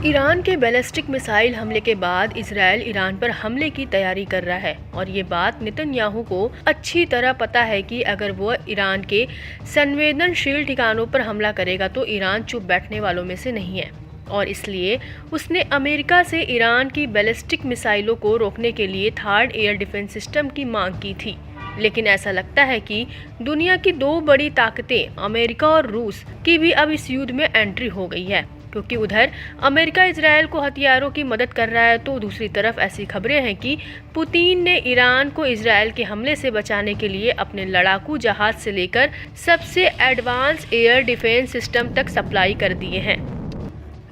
Iran के ballistic missile हमले के बाद इजराइल ईरान पर हमले की तैयारी कर रहा है और ये बात नेतन्याहू को अच्छी तरह पता है कि अगर वो ईरान के संवेदनशील ठिकानों पर हमला करेगा तो ईरान चुप बैठने वालों में से नहीं है और इसलिए उसने अमेरिका से ईरान की बैलिस्टिक मिसाइलों को रोकने के लिए थर्ड एयर डिफेंस सिस्टम की मांग की थी। लेकिन ऐसा लगता है कि दुनिया की दो बड़ी ताकतें अमेरिका और रूस की भी अब इस युद्ध में एंट्री हो गई है, क्योंकि उधर अमेरिका इजराइल को हथियारों की मदद कर रहा है तो दूसरी तरफ ऐसी खबरें हैं कि पुतिन ने ईरान को इजराइल के हमले से बचाने के लिए अपने लड़ाकू जहाज से लेकर सबसे एडवांस एयर डिफेंस सिस्टम तक सप्लाई कर दिए हैं।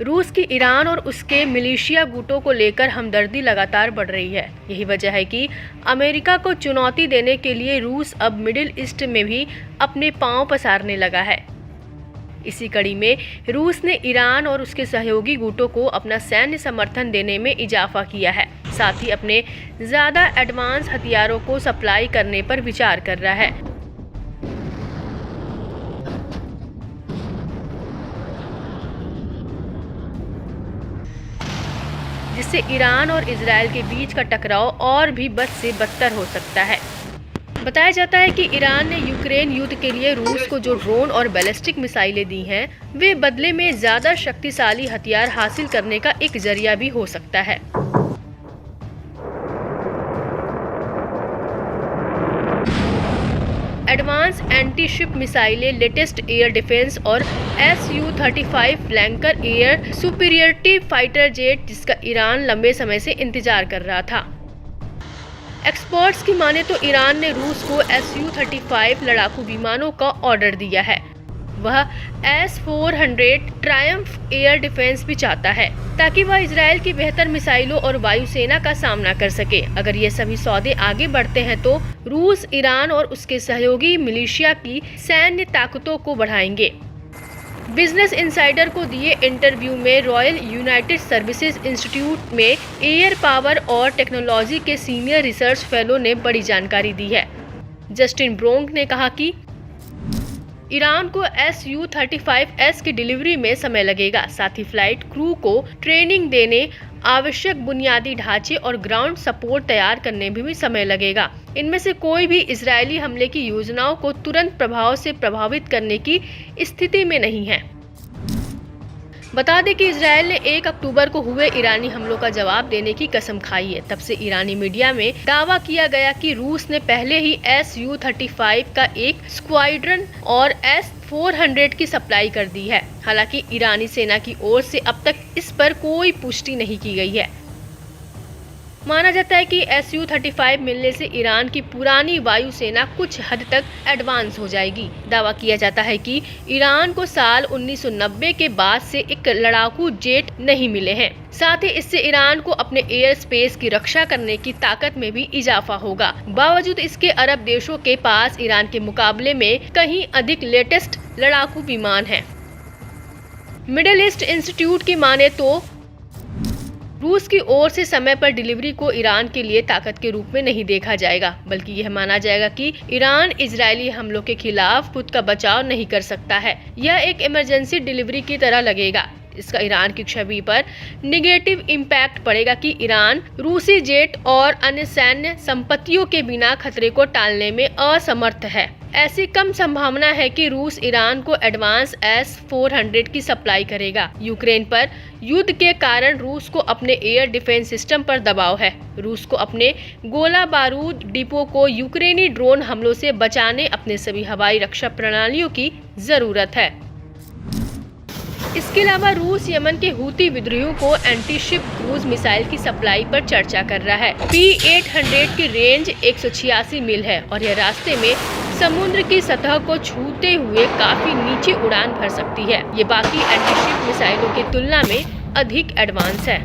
रूस की ईरान और उसके मिलिशिया गुटों को लेकर हमदर्दी लगातार बढ़ रही है। यही वजह है कि अमेरिका को चुनौती देने के लिए रूस अब मिडिल ईस्ट में भी अपने पांव पसारने लगा है। इसी कड़ी में रूस ने ईरान और उसके सहयोगी गुटों को अपना सैन्य समर्थन देने में इजाफा किया है, साथ ही अपने ज़्यादा एडवांस हथियारों को सप्लाई करने पर विचार कर रहा है। जिससे ईरान और इजराइल के बीच का टकराव और भी बद से बदतर हो सकता है। बताया जाता है कि ईरान ने यूक्रेन युद्ध के लिए रूस को जो ड्रोन और बैलिस्टिक मिसाइलें दी हैं, वे बदले में ज़्यादा शक्तिशाली हथियार हासिल करने का एक जरिया भी हो सकता है। एडवांस एंटी शिप मिसाइलें, लेटेस्ट एयर डिफेंस और Su-35 flanker air superiority fighter jet, जिसका ईरान लंबे समय से इंतजार कर रहा था। एक्सपर्ट्स की माने तो ईरान ने रूस को Su-35 लड़ाकू विमानों का ऑर्डर दिया है। वह S-400 ट्रायम्फ एयर डिफेंस भी चाहता है ताकि वह इजराइल की बेहतर मिसाइलों और वायुसेना का सामना कर सके। अगर ये सभी सौदे आगे बढ़ते हैं तो रूस ईरान और उसके सहयोगी मिलिशिया की सैन्य ताकतों को बढ़ाएंगे। बिजनेस इनसाइडर को दिए इंटरव्यू में रॉयल यूनाइटेड सर्विसेज इंस्टीट्यूट में एयर पावर और टेक्नोलॉजी के सीनियर रिसर्च फेलो ने बड़ी जानकारी दी है। जस्टिन ब्रोंग ने कहा कि ईरान को Su-35S की डिलीवरी में समय लगेगा, साथ ही फ्लाइट क्रू को ट्रेनिंग देने, आवश्यक बुनियादी ढांचे और ग्राउंड सपोर्ट तैयार करने में भी समय लगेगा। इनमें से कोई भी इजरायली हमले की योजनाओं को तुरंत प्रभाव से प्रभावित करने की स्थिति में नहीं है। बता दें कि इजरायल ने 1 अक्टूबर को हुए ईरानी हमलों का जवाब देने की कसम खाई है। तब से ईरानी मीडिया में दावा किया गया कि रूस ने पहले ही Su-35 का एक स्क्वाड्रन और S-400 की सप्लाई कर दी है। हालांकि ईरानी सेना की ओर से अब तक इस पर कोई पुष्टि नहीं की गई है। माना जाता है कि Su-35 मिलने से ईरान की पुरानी वायुसेना कुछ हद तक एडवांस हो जाएगी। दावा किया जाता है कि ईरान को साल 1990 के बाद से एक लड़ाकू जेट नहीं मिले हैं। साथ ही इससे ईरान को अपने एयर स्पेस की रक्षा करने की ताकत में भी इजाफा होगा। बावजूद इसके अरब देशों के पास ईरान के मुकाबले में कहीं अधिक लेटेस्ट लड़ाकू विमान है। मिडिल ईस्ट इंस्टीट्यूट की माने तो रूस की ओर से समय पर डिलीवरी को ईरान के लिए ताकत के रूप में नहीं देखा जाएगा, बल्कि यह माना जाएगा कि ईरान इजरायली हमलों के खिलाफ खुद का बचाव नहीं कर सकता है। यह एक इमरजेंसी डिलीवरी की तरह लगेगा। इसका ईरान की छवि पर निगेटिव इम्पैक्ट पड़ेगा कि ईरान रूसी जेट और अन्य सैन्य संपत्तियों के बिना खतरे को टालने में असमर्थ है। ऐसी कम संभावना है कि रूस ईरान को एडवांस S-400 की सप्लाई करेगा। यूक्रेन पर युद्ध के कारण रूस को अपने एयर डिफेंस सिस्टम पर दबाव है। रूस को अपने गोला बारूद डिपो को यूक्रेनी ड्रोन हमलों से बचाने अपने सभी हवाई रक्षा प्रणालियों की जरूरत है। इसके अलावा रूस यमन के हूती विद्रोहियों को एंटी शिप क्रूज मिसाइल की सप्लाई पर चर्चा कर रहा है। P-800 की रेंज 186 मील है और यह रास्ते में समुद्र की सतह को छूते हुए काफी नीचे उड़ान भर सकती है। ये बाकी एंटी शिप मिसाइलों की तुलना में अधिक एडवांस है।